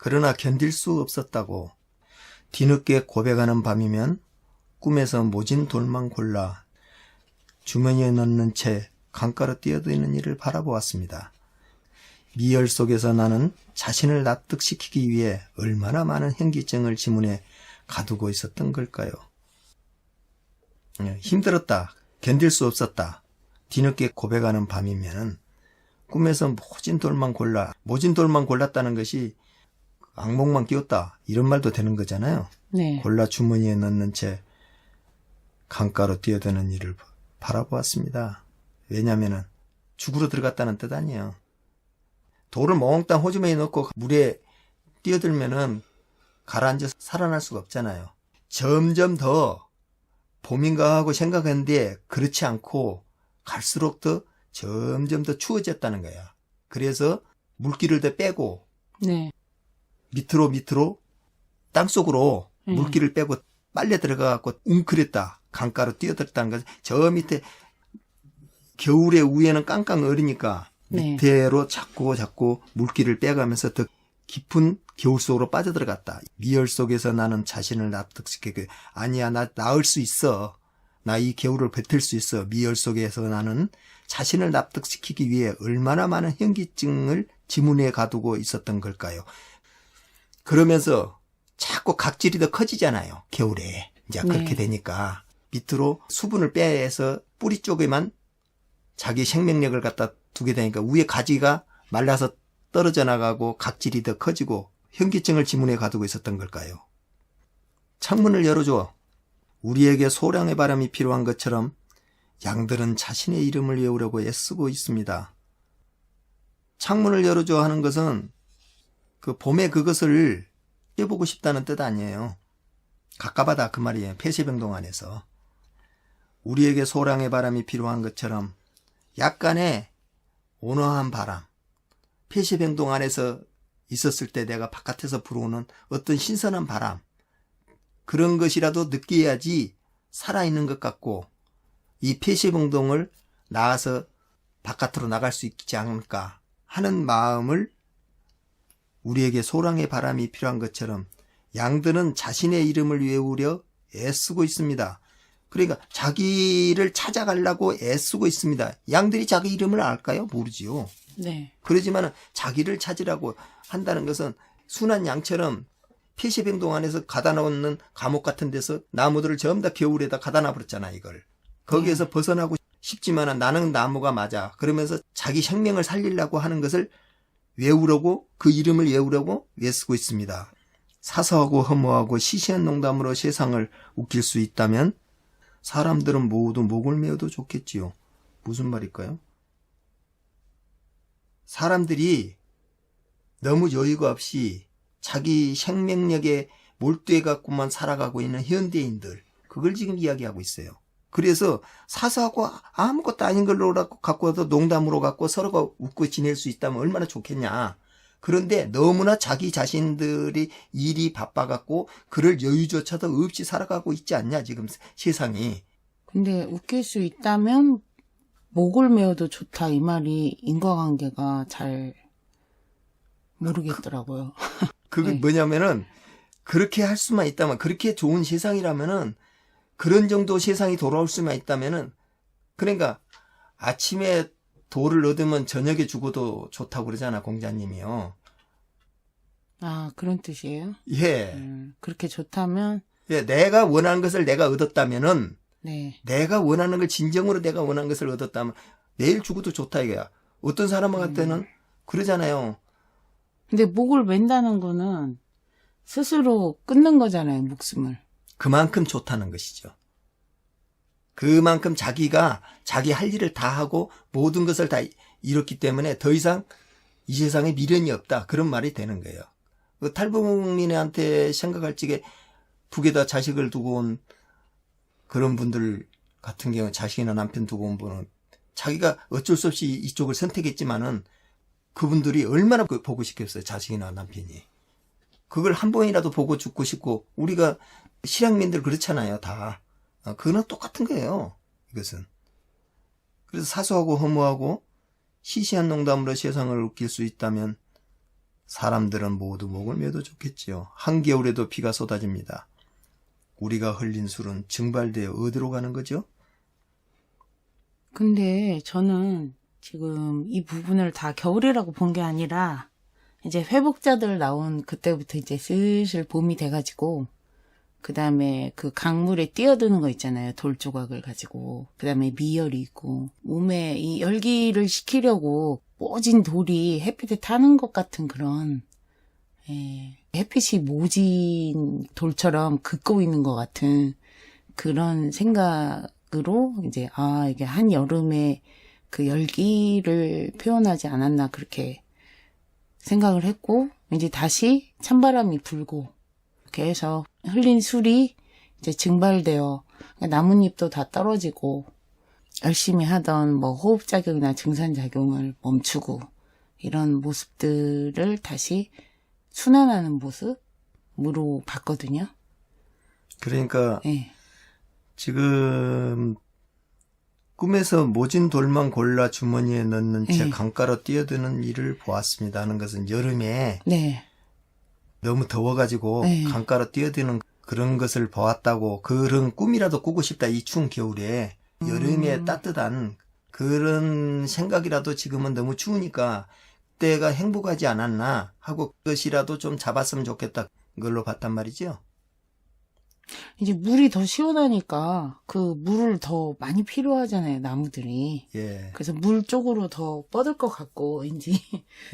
그러나 견딜 수 없었다고. 뒤늦게 고백하는 밤이면 꿈에서 모진 돌만 골라 주머니에 넣는 채 강가로 뛰어드는 이를 바라보았습니다. 미열 속에서 나는 자신을 납득시키기 위해 얼마나 많은 현기증을 지문에 가두고 있었던 걸까요? 힘들었다. 견딜 수 없었다. 뒤늦게 고백하는 밤이면 꿈에서 모진 돌만 골랐다는 것이 악몽만 끼웠다. 이런 말도 되는 거잖아요. 네. 골라 주머니에 넣는 채 강가로 뛰어드는 이를 바라보았습니다. 왜냐하면 죽으러 들어갔다는 뜻 아니에요. 돌을 몽땅 호주머니에 넣고 물에 뛰어들면은 가라앉아서 살아날 수가 없잖아요. 점점 더 봄인가 하고 생각했는데 그렇지 않고 갈수록 더 점점 더 추워졌다는 거야. 그래서 물기를 더 빼고 네. 밑으로 땅속으로 물기를 빼고 빨려 들어가갖고 웅크렸다. 강가로 뛰어들었다는 것은 저 밑에 겨울에 위에는 깡깡 얼으니까 네. 밑으로 자꾸 물기를 빼가면서 더 깊은 겨울 속으로 빠져들어갔다. 미열 속에서 나는 자신을 납득시키고 아니야 나 나을 수 있어. 나 이 겨울을 버틸 수 있어. 미열 속에서 나는 자신을 납득시키기 위해 얼마나 많은 현기증을 지문에 가두고 있었던 걸까요? 그러면서 자꾸 각질이 더 커지잖아요. 겨울에. 이제 그렇게 되니까 밑으로 수분을 빼서 뿌리 쪽에만 자기 생명력을 갖다 두게 되니까 위에 가지가 말라서 떨어져 나가고 각질이 더 커지고 현기증을 지문에 가두고 있었던 걸까요? 창문을 열어줘. 우리에게 소량의 바람이 필요한 것처럼 양들은 자신의 이름을 외우려고 애쓰고 있습니다. 창문을 열어줘 하는 것은 그 봄에 그것을 해보고 싶다는 뜻 아니에요. 가까바다 그 말이에요. 폐쇄병동 안에서. 우리에게 소량의 바람이 필요한 것처럼 약간의 온화한 바람. 폐쇄병동 안에서 있었을 때 내가 바깥에서 불어오는 어떤 신선한 바람. 그런 것이라도 느껴야지 살아있는 것 같고 이 폐쇄병동을 나와서 바깥으로 나갈 수 있지 않을까 하는 마음을 우리에게 소량의 바람이 필요한 것처럼 양들은 자신의 이름을 외우려 애쓰고 있습니다. 그러니까 자기를 찾아가려고 애쓰고 있습니다. 양들이 자기 이름을 알까요? 모르지요. 네. 그러지만 자기를 찾으라고 한다는 것은 순한 양처럼 폐쇄병동 안에서 가다 놓는 감옥 같은 데서 나무들을 전부 다 겨울에다 가다 놔버렸잖아 이걸. 거기에서 벗어나고 싶지만 나는 나무가 맞아. 그러면서 자기 생명을 살리려고 하는 것을 외우려고 그 이름을 외우려고 애쓰고 있습니다. 사소하고 허무하고 시시한 농담으로 세상을 웃길 수 있다면 사람들은 모두 목을 메어도 좋겠지요. 무슨 말일까요? 사람들이 너무 여유가 없이 자기 생명력에 몰두해 갖고만 살아가고 있는 현대인들, 그걸 지금 이야기하고 있어요. 그래서 사소하고 아무것도 아닌 걸로 갖고 와도 농담으로 갖고 서로가 웃고 지낼 수 있다면 얼마나 좋겠냐. 그런데 너무나 자기 자신들이 일이 바빠갖고 그럴 여유조차도 없이 살아가고 있지 않냐 지금 세상이. 근데 웃길 수 있다면 목을 메어도 좋다 이 말이 인과관계가 잘 모르겠더라고요. 그게 네. 뭐냐면은 그렇게 할 수만 있다면, 그렇게 좋은 세상이라면은, 그런 정도 세상이 돌아올 수만 있다면은, 그러니까 아침에 돌을 얻으면 저녁에 죽어도 좋다고 그러잖아, 공자님이요. 아, 그런 뜻이에요? 예. 그렇게 좋다면? 예, 내가 원하는 것을 내가 얻었다면은, 네. 내가 원하는 걸 진정으로 내가 원하는 것을 얻었다면 내일 죽어도 좋다 이거야. 어떤 사람한테는 그러잖아요. 근데 목을 맨다는 거는 스스로 끊는 거잖아요, 목숨을. 그만큼 좋다는 것이죠. 그만큼 자기가 자기 할 일을 다 하고 모든 것을 다 이뤘기 때문에 더 이상 이 세상에 미련이 없다. 그런 말이 되는 거예요. 그 탈북민한테 생각할 적에 북에다 자식을 두고 온 그런 분들 같은 경우, 자식이나 남편 두고 온 분은 자기가 어쩔 수 없이 이쪽을 선택했지만은 그분들이 얼마나 보고 싶겠어요, 자식이나 남편이. 그걸 한 번이라도 보고 죽고 싶고, 우리가 실향민들 그렇잖아요, 다. 그거는 똑같은 거예요, 이것은. 그래서 사소하고 허무하고 시시한 농담으로 세상을 웃길 수 있다면 사람들은 모두 목을 메어도 좋겠지요. 한겨울에도 비가 쏟아집니다. 우리가 흘린 술은 증발되어 어디로 가는 거죠? 근데 저는 지금 이 부분을 다 겨울이라고 본 게 아니라 이제 회복자들 나온 그때부터 이제 슬슬 봄이 돼가지고 그 다음에 그 강물에 뛰어드는 거 있잖아요. 돌 조각을 가지고. 그 다음에 미열이 있고 몸에 이 열기를 식히려고 모진 돌이 햇빛에 타는 것 같은 그런 햇빛이 모진 돌처럼 긋고 있는 것 같은 그런 생각으로 이제 이게 한여름에 그 열기를 표현하지 않았나 그렇게 생각을 했고 이제 다시 찬바람이 불고 이렇게 해서 흘린 술이 이제 증발되어 나뭇잎도 다 떨어지고 열심히 하던 뭐 호흡작용이나 증산작용을 멈추고 이런 모습들을 다시 순환하는 모습으로 봤거든요. 그러니까 네. 지금 꿈에서 모진 돌만 골라 주머니에 넣는 채 네. 강가로 뛰어드는 일을 보았습니다 하는 것은 여름에 네. 너무 더워가지고 네. 강가로 뛰어드는 그런 것을 보았다고 그런 꿈이라도 꾸고 싶다 이 추운 겨울에 여름에 따뜻한 그런 생각이라도 지금은 너무 추우니까 그때가 행복하지 않았나 하고 그것이라도 좀 잡았으면 좋겠다 그걸로 봤단 말이죠. 이제 물이 더 시원하니까 그 물을 더 많이 필요하잖아요, 나무들이. 예. 그래서 물 쪽으로 더 뻗을 것 같고, 왠지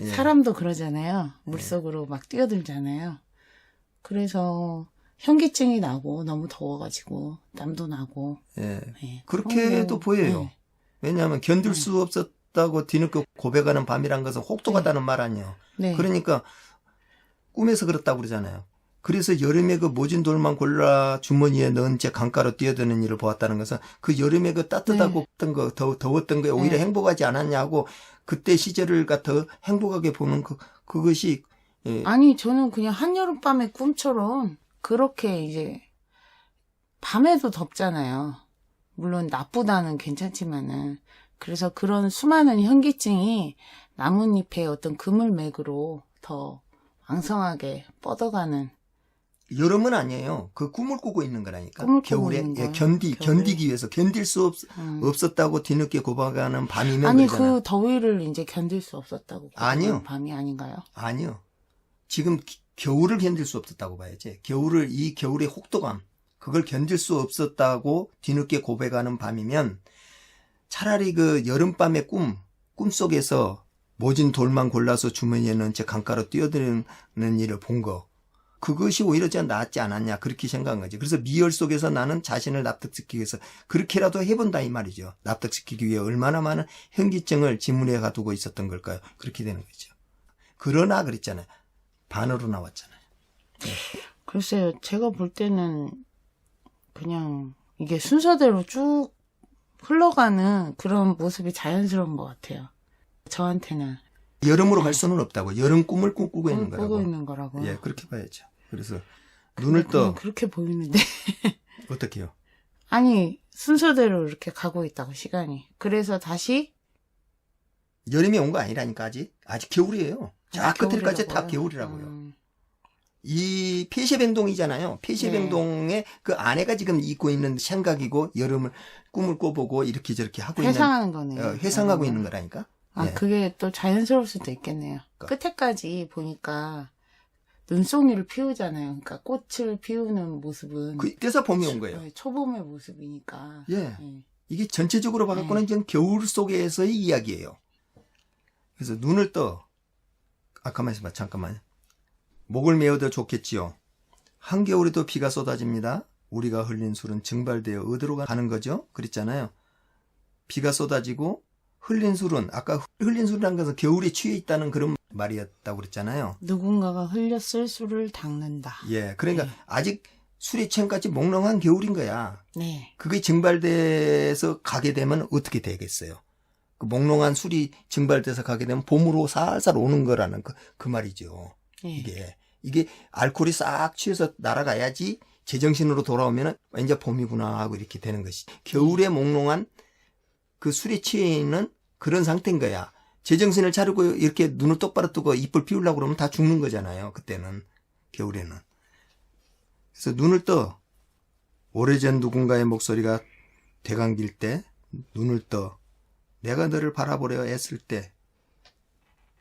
예. 사람도 그러잖아요. 물속으로 막 뛰어들잖아요. 그래서 현기증이 나고 너무 더워가지고 땀도 나고. 예. 네. 그렇게도 보여요. 네. 왜냐하면 견딜 수 없었다고 뒤늦게 고백하는 밤이란 것은 혹독하다는 말 아니에요. 네. 그러니까 꿈에서 그렇다고 그러잖아요. 그래서 여름에 그 모진 돌만 골라 주머니에 넣은 채 강가로 뛰어드는 일을 보았다는 것은 그 여름에 그 따뜻하고 했던 거, 더웠던 거에 오히려 행복하지 않았냐고 그때 시절을 더 행복하게 보는 그것이 예. 아니, 저는 그냥 한여름밤의 꿈처럼 그렇게 이제 밤에도 덥잖아요. 물론 낮보다는 괜찮지만은. 그래서 그런 수많은 현기증이 나뭇잎의 어떤 그물맥으로 더 왕성하게 뻗어가는. 여름은 아니에요. 그 꿈을 꾸고 있는 거라니까. 꿈을 꾸고 겨울에 있는 거예요. 견디기 위해서 견딜 수 없었다고 뒤늦게 고백하는 밤이면 아니, 그러잖아. 그 더위를 이제 견딜 수 없었다고. 아니요. 밤이 아닌가요? 아니요. 지금 겨울을 견딜 수 없었다고 봐야지. 이 겨울의 혹독함, 그걸 견딜 수 없었다고 뒤늦게 고백하는 밤이면 차라리 그 여름밤의 꿈속에서 모진 돌만 골라서 주머니에 넣은 채 강가로 뛰어드는 일을 본 거. 그것이 오히려 낫지 않았냐 그렇게 생각한 거지. 그래서 미열 속에서 나는 자신을 납득시키기 위해서 그렇게라도 해본다 이 말이죠. 납득시키기 위해 얼마나 많은 현기증을 지문에 가두고 있었던 걸까요? 그렇게 되는 거죠. 그러나 그랬잖아요. 반으로 나왔잖아요. 네. 글쎄요. 제가 볼 때는 그냥 이게 순서대로 쭉 흘러가는 그런 모습이 자연스러운 것 같아요. 저한테는. 여름으로 갈 수는 없다고. 여름 꿈을 꿈꾸고 있는 거라고. 꾸고 있는 거라고. 예, 그렇게 봐야죠. 그래서 눈을 떠 그렇게 보이는데. 어떻게요? 아니, 순서대로 이렇게 가고 있다고, 시간이. 그래서 다시. 여름이 온 거 아니라니까, 아직 겨울이에요. 자, 끝까지 다 겨울이라고요? 겨울이라고요. 이 폐쇄병동이잖아요. 폐쇄병동에 그 아내가 지금 잊고 있는 생각이고, 꿈을 꿔보고 이렇게 저렇게 하고 회상하는 거네요. 회상하고 있는 거라니까. 예. 그게 또 자연스러울 수도 있겠네요. 끝에까지 보니까 눈송이를 피우잖아요. 그러니까 꽃을 피우는 모습은. 그때서 봄이 온 거예요. 초봄의 모습이니까. 예. 이게 전체적으로 봐갖고는 지금 겨울 속에서의 이야기예요. 그래서 눈을 떠. 가만히 있어봐. 잠깐만요. 목을 메어도 좋겠지요. 한겨울에도 비가 쏟아집니다. 우리가 흘린 술은 증발되어 어디로 가는 거죠? 그랬잖아요. 비가 쏟아지고 흘린 술은 아까 흘린 술이라는 것은 겨울에 취해 있다는 그런 말이었다고 그랬잖아요. 누군가가 흘렸을 술을 닦는다. 예, 그러니까 네. 아직 술이 취한까지 몽롱한 겨울인 거야. 네. 그게 증발돼서 가게 되면 어떻게 되겠어요? 그 몽롱한 술이 증발돼서 가게 되면 봄으로 살살 오는 거라는 그 말이죠. 네. 이게 알코올이 싹 취해서 날아가야지 제정신으로 돌아오면 이제 봄이구나 하고 이렇게 되는 것이. 겨울에 몽롱한 그 술에 취해 있는 그런 상태인 거야. 제정신을 차리고 이렇게 눈을 똑바로 뜨고 입을 비우려고 그러면 다 죽는 거잖아요. 그때는. 겨울에는. 그래서 눈을 떠. 오래전 누군가의 목소리가 되감길 때 눈을 떠. 내가 너를 바라보려 애쓸 때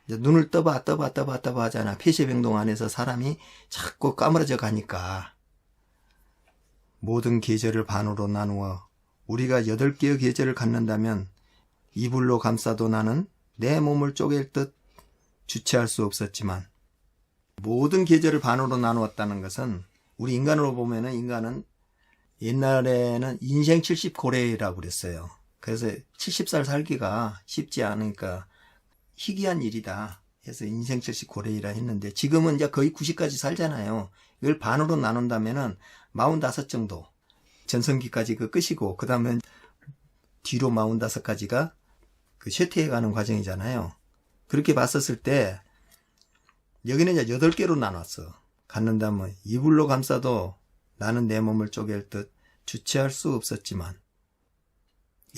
이제 눈을 떠봐 하잖아. 폐쇄병동 안에서 사람이 자꾸 까무러져 가니까 모든 계절을 반으로 나누어 우리가 8개의 계절을 갖는다면 이불로 감싸도 나는 내 몸을 쪼갤 듯 주체할 수 없었지만 모든 계절을 반으로 나누었다는 것은 우리 인간으로 보면은 인간은 옛날에는 인생 70고래라고 그랬어요. 그래서 70살 살기가 쉽지 않으니까 희귀한 일이다 해서 인생 70고래이라 했는데 지금은 이제 거의 90까지 살잖아요. 이걸 반으로 나눈다면은 45 정도 전성기까지 그 끝이고 그 다음에 뒤로 45가지가 그 쇠퇴해가는 과정이잖아요. 그렇게 봤었을 때 여기는 이제 8개로 나눴어. 갖는다면 이불로 감싸도 나는 내 몸을 쪼갤 듯 주체할 수 없었지만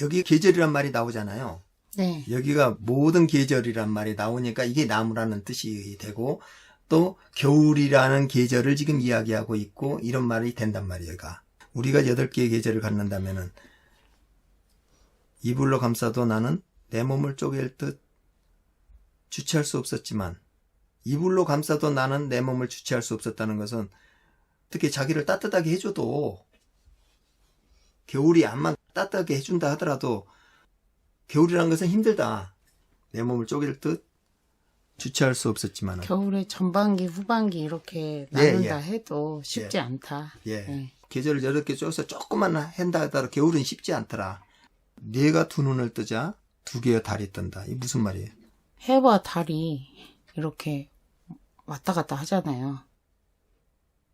여기 계절이란 말이 나오잖아요. 네. 여기가 모든 계절이란 말이 나오니까 이게 나무라는 뜻이 되고 또 겨울이라는 계절을 지금 이야기하고 있고 이런 말이 된단 말이에요. 우리가 8개의 계절을 갖는다면은 이불로 감싸도 나는 내 몸을 쪼갤 듯 주체할 수 없었지만 이불로 감싸도 나는 내 몸을 주체할 수 없었다는 것은 특히 자기를 따뜻하게 해줘도 겨울이 암만 따뜻하게 해준다 하더라도 겨울이라는 것은 힘들다. 내 몸을 쪼갤 듯 주체할 수 없었지만 겨울에 전반기, 후반기 이렇게 나눈다 해도 쉽지 않다. 예. 계절을 8개 쪼개서 조금만 한다 하더라도 겨울은 쉽지 않더라. 내가 두 눈을 뜨자 2개의 달이 뜬다. 이게 무슨 말이에요? 해와 달이 이렇게 왔다 갔다 하잖아요.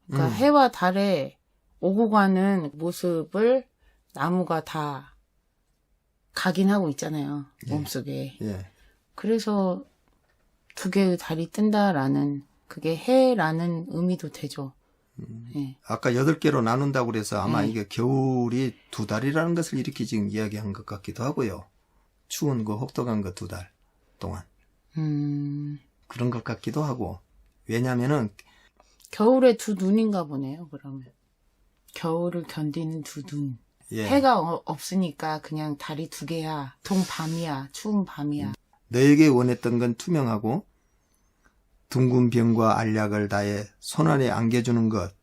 그러니까 해와 달에 오고 가는 모습을 나무가 다 각인하고 있잖아요. 몸속에. 예. 그래서 2개의 달이 뜬다라는 그게 해라는 의미도 되죠. 예. 아까 8개로 나눈다고 그래서 아마 이게 겨울이 2달이라는 것을 이렇게 지금 이야기한 것 같기도 하고요. 추운 거 혹독한 거 2달 동안. 그런 것 같기도 하고. 왜냐면은 겨울에 2눈인가 보네요, 그러면. 겨울을 견디는 2눈. 해가 없으니까 그냥 달이 2개야. 동밤이야. 추운 밤이야. 너에게 원했던 건 투명하고 둥근 병과 알약을 다해 손안에 안겨주는 것.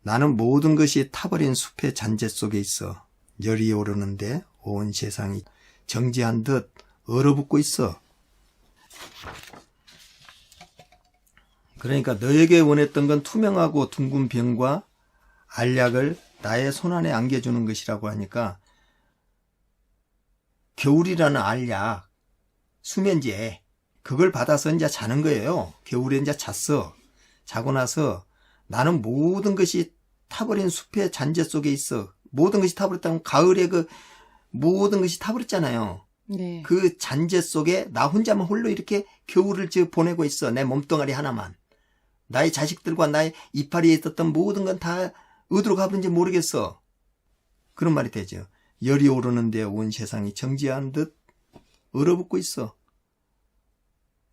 나는 모든 것이 타버린 숲의 잔재 속에 있어. 열이 오르는데 온 세상이 정지한 듯 얼어붙고 있어. 그러니까 너에게 원했던 건 투명하고 둥근 병과 알약을 나의 손안에 안겨주는 것이라고 하니까 겨울이라는 알약, 수면제 그걸 받아서 이제 자는 거예요. 겨울에 이제 잤어. 자고 나서 나는 모든 것이 타버린 숲의 잔재 속에 있어. 모든 것이 타버렸다면 가을에 그 모든 것이 타버렸잖아요. 네. 그 잔재 속에 나 혼자만 홀로 이렇게 겨울을 보내고 있어. 내 몸뚱아리 하나만. 나의 자식들과 나의 이파리에 있었던 모든 건 다 어디로 가버린지 모르겠어. 그런 말이 되죠. 열이 오르는데 온 세상이 정지한 듯 얼어붙고 있어.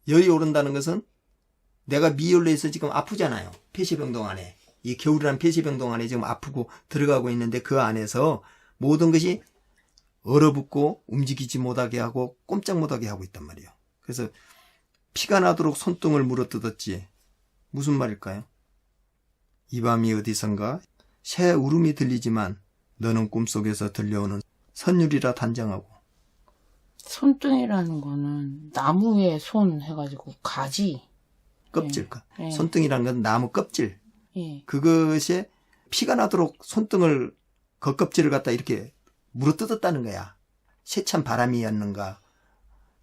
열이 오른다는 것은 내가 미열로에서 지금 아프잖아요. 폐쇄병동 안에. 이 겨울이라는 폐쇄병동 안에 지금 아프고 들어가고 있는데 그 안에서 모든 것이 얼어붙고 움직이지 못하게 하고 꼼짝 못하게 하고 있단 말이에요. 그래서 피가 나도록 손등을 물어뜯었지. 무슨 말일까요? 이 밤이 어디선가 새 울음이 들리지만 너는 꿈속에서 들려오는 선율이라 단정하고. 손등이라는 거는 나무에 손 해가지고 가지. 껍질까? 예. 손등이라는 건 나무 껍질. 예. 그것에 피가 나도록 손등을 겉껍질을 갖다 이렇게 물어뜯었다는 거야. 세찬 바람이었는가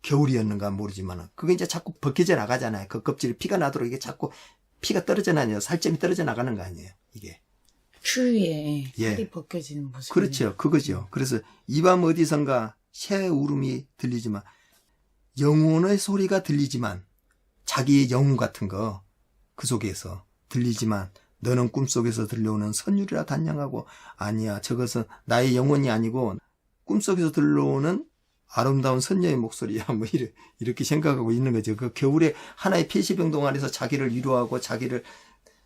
겨울이었는가 모르지만 그게 이제 자꾸 벗겨져 나가잖아요. 겉껍질이 피가 나도록 이게 자꾸 피가 떨어져 나요. 살점이 떨어져 나가는 거 아니에요. 이게. 추위에 살이 벗겨지는 모습. 그렇죠. 그거죠. 그래서 이 밤 어디선가 새 울음이 들리지만 영혼의 소리가 들리지만 자기의 영혼 같은 거 그 속에서 들리지만 너는 꿈속에서 들려오는 선율이라 단양하고 아니야. 저것은 나의 영혼이 아니고 꿈속에서 들려오는 아름다운 선녀의 목소리야. 뭐 이렇게 생각하고 있는 거죠. 그 겨울에 하나의 폐시병동 안에서 자기를 위로하고 자기를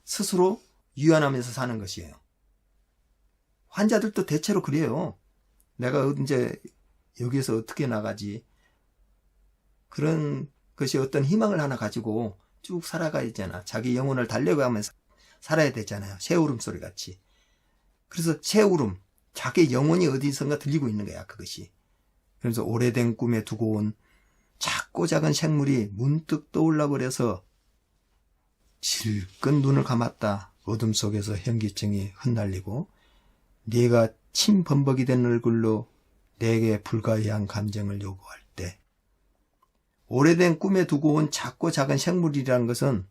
스스로 유연하면서 사는 것이에요. 환자들도 대체로 그래요. 내가 이제 여기에서 어떻게 나가지? 그런 것이 어떤 희망을 하나 가지고 쭉 살아가야잖아. 자기 영혼을 달려가면서 살아야 되잖아요. 새울음 소리 같이. 그래서 새울음, 자기 영혼이 어디선가 들리고 있는 거야, 그것이. 그래서 오래된 꿈에 두고 온 작고 작은 생물이 문득 떠올라 버려서 질끈 눈을 감았다. 어둠 속에서 현기증이 흩날리고 네가 침범벅이 된 얼굴로 내게 불가이한 감정을 요구할 때, 오래된 꿈에 두고 온 작고 작은 생물이라는 것은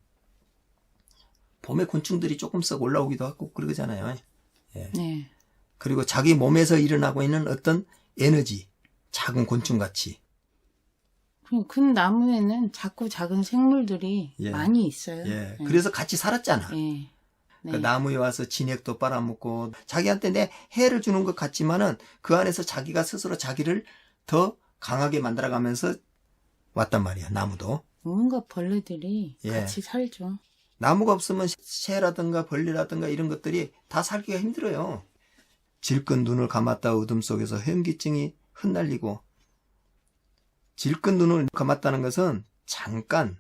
봄에 곤충들이 조금씩 올라오기도 하고 그러잖아요. 예. 네. 그리고 자기 몸에서 일어나고 있는 어떤 에너지, 작은 곤충같이. 큰 나무에는 작고 작은 생물들이 예. 많이 있어요. 예. 네. 그래서 같이 살았잖아. 네. 그 나무에 와서 진액도 빨아먹고 자기한테 내 해를 주는 것 같지만은 그 안에서 자기가 스스로 자기를 더 강하게 만들어가면서 왔단 말이야. 나무도. 온갖 벌레들이 예. 같이 살죠. 나무가 없으면 새라든가 벌레라든가 이런 것들이 다 살기가 힘들어요. 질끈 눈을 감았다 어둠 속에서 현기증이 흩날리고, 질끈 눈을 감았다는 것은 잠깐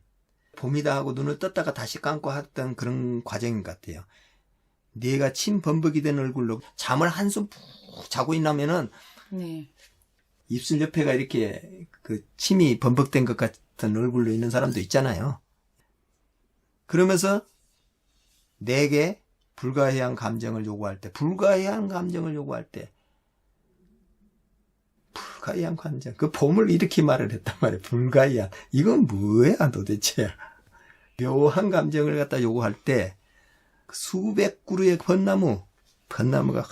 봄이다 하고 눈을 떴다가 다시 감고 했던 그런 과정인 것 같아요. 네가 침범벅이 된 얼굴로 잠을 한숨 푹 자고 있나면은 네. 입술 옆에가 이렇게 그 침이 범벅된 것 같은 얼굴로 있는 사람도 있잖아요. 그러면서 내게 불가해한 감정을 요구할 때, 불가해한 감정을 요구할 때, 불가해한 감정. 그 봄을 이렇게 말을 했단 말이에요. 불가해한. 이건 뭐야 도대체. 묘한 감정을 갖다 요구할 때 수백 그루의 벚나무가 확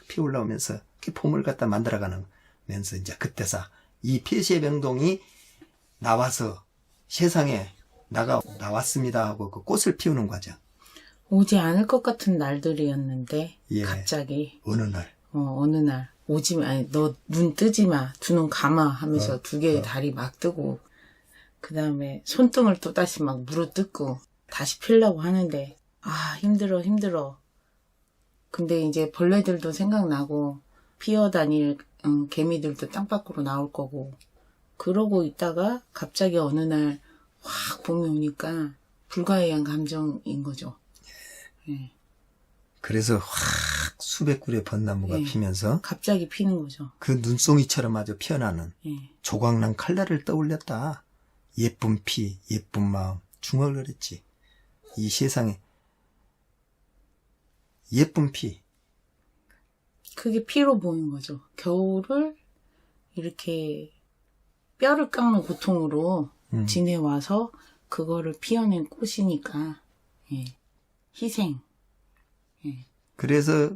피어올라오면서 이렇게 봄을 갖다 만들어가면서 이제 그때서 이 폐쇄병동이 나와서 세상에 나왔습니다 하고 그 꽃을 피우는 과정. 오지 않을 것 같은 날들이었는데 예. 갑자기 어느 날. 어느 날 오지 마, 아니 너 눈 뜨지 마, 두 눈 감아 하면서 두 개의 다리 막 뜨고, 그 다음에 손등을 또 다시 막 물어뜯고 다시 피려고 하는데 힘들어. 근데 이제 벌레들도 생각나고 피어다닐 개미들도 땅밖으로 나올 거고, 그러고 있다가 갑자기 어느 날 확 봄이 오니까 불가해한 감정인 거죠. 예. 그래서 확 수백 그루의 벚나무가 예. 피면서 갑자기 피는 거죠. 그 눈송이처럼 아주 피어나는 예. 조각난 칼날을 떠올렸다. 예쁜 피, 예쁜 마음, 중얼거렸지. 이 세상에 예쁜 피. 그게 피로 보인 거죠. 겨울을 이렇게 뼈를 깎는 고통으로 지내와서 그거를 피어낸 꽃이니까, 예. 희생. 예. 그래서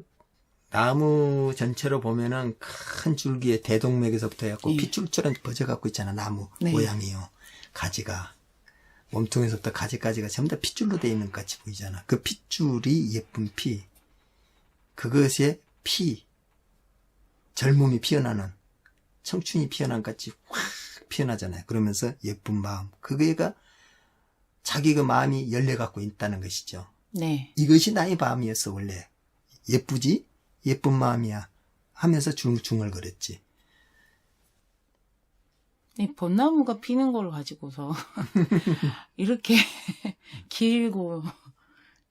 나무 전체로 보면은 큰 줄기에 대동맥에서부터 해갖고 예. 핏줄처럼 퍼져갖고 있잖아. 나무 네. 모양이요. 가지가. 몸통에서부터 가지까지가 전부 다 핏줄로 되어 있는 것 같이 보이잖아. 그 핏줄이 예쁜 피. 그것의 피. 젊음이 피어나는, 청춘이 피어난 것 같이 확 피어나잖아요. 그러면서 예쁜 마음. 그게가 자기 그 마음이 열려갖고 있다는 것이죠. 네. 이것이 나의 마음이었어 원래. 예쁘지? 예쁜 마음이야 하면서 중얼거렸지. 이 벚나무가 피는 걸 가지고서 이렇게 길고,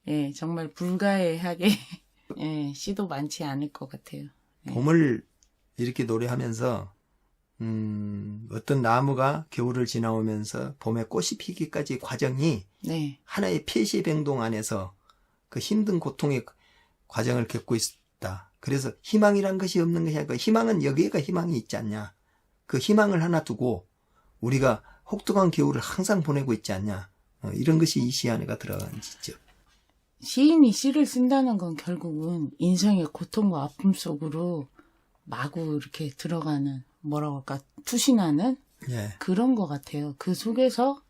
예, 정말 불가해하게, 예, 시도 많지 않을 것 같아요. 예. 봄을 이렇게 노래하면서 어떤 나무가 겨울을 지나오면서 봄에 꽃이 피기까지 과정이 네. 하나의 폐쇄병동 안에서 그 힘든 고통의 과정을 겪고 있다. 그래서 희망이란 것이 없는 것이 아니고, 희망은 여기에가 희망이 있지 않냐. 그 희망을 하나 두고 우리가 혹독한 겨울을 항상 보내고 있지 않냐. 이런 것이 이 시 안에가 들어간 지죠. 시인이 시를 쓴다는 건 결국은 인생의 고통과 아픔 속으로 마구 이렇게 들어가는, 뭐라고 할까, 투신하는 예. 그런 것 같아요. 그 속에서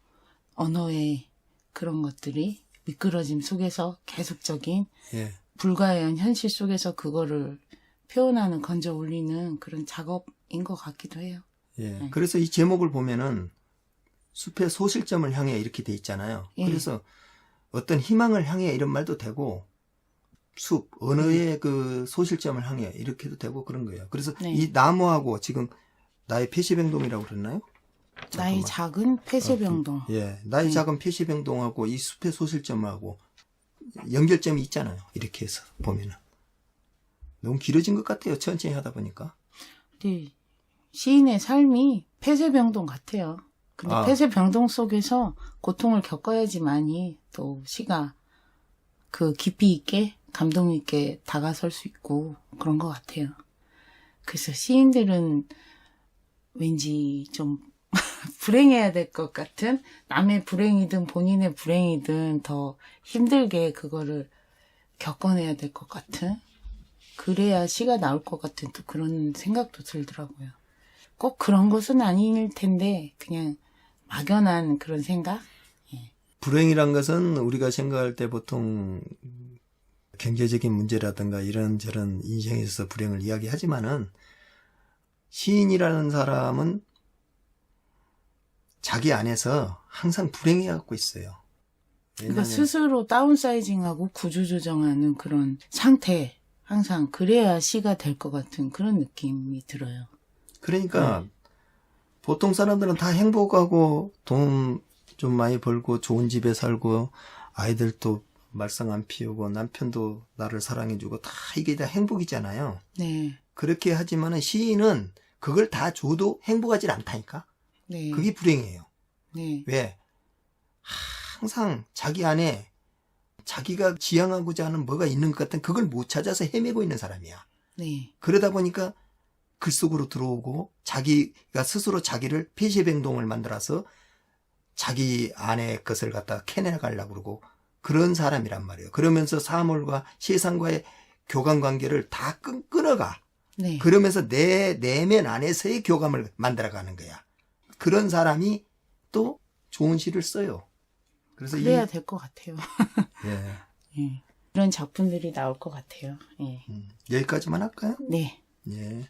언어의 그런 것들이 미끄러짐 속에서 계속적인 예. 불가해한 현실 속에서 그거를 표현하는, 건져 올리는 그런 작업인 것 같기도 해요. 예. 네. 그래서 이 제목을 보면은 숲의 소실점을 향해 이렇게 돼 있잖아요. 예. 그래서 어떤 희망을 향해 이런 말도 되고 숲, 언어의 그 소실점을 향해 이렇게도 되고 그런 거예요. 그래서 네. 이 나무하고 지금 나의 폐쇄병동이라고 그랬나요? 나의 잠깐만. 작은 폐쇄병동. 예. 나의 네. 작은 폐쇄병동하고 이 숲의 소실점하고 연결점이 있잖아요. 이렇게 해서 보면은. 너무 길어진 것 같아요. 천천히 하다 보니까. 네. 시인의 삶이 폐쇄병동 같아요. 근데 아. 폐쇄병동 속에서 고통을 겪어야지만이 또 시가 그 깊이 있게 감동 있게 다가설 수 있고 그런 것 같아요. 그래서 시인들은 왠지 좀 불행해야 될 것 같은, 남의 불행이든 본인의 불행이든 더 힘들게 그거를 겪어내야 될 것 같은, 그래야 시가 나올 것 같은 또 그런 생각도 들더라고요. 꼭 그런 것은 아닐 텐데 그냥 막연한 그런 생각? 불행이란 것은 우리가 생각할 때 보통 경제적인 문제라든가 이런저런 인생에 있어서 불행을 이야기하지만은 시인이라는 사람은 자기 안에서 항상 불행해 갖고 있어요. 그러니까 왜냐하면 스스로 다운사이징하고 구조조정하는 그런 상태, 항상 그래야 시가 될 것 같은 그런 느낌이 들어요. 그러니까 보통 사람들은 다 행복하고 돈 좀 많이 벌고 좋은 집에 살고 아이들도 말썽 안 피우고 남편도 나를 사랑해주고 다 이게 다 행복이잖아요. 네, 그렇게 하지만은 시인은 그걸 다 줘도 행복하지 않다니까. 네, 그게 불행이에요. 네, 왜? 항상 자기 안에 자기가 지향하고자 하는 뭐가 있는 것 같은 그걸 못 찾아서 헤매고 있는 사람이야. 네, 그러다 보니까 글 속으로 들어오고 자기가 스스로 자기를 폐쇄병동을 만들어서 자기 안의 것을 갖다 캐내가려고 그러고 그런 사람이란 말이에요. 그러면서 사물과 세상과의 교감 관계를 다 끊어가. 네. 그러면서 내 내면 안에서의 교감을 만들어가는 거야. 그런 사람이 또 좋은 시를 써요. 그래서 그래야 될 것 같아요. 예. 예. 이런 작품들이 나올 것 같아요. 예. 여기까지만 할까요? 네. 예.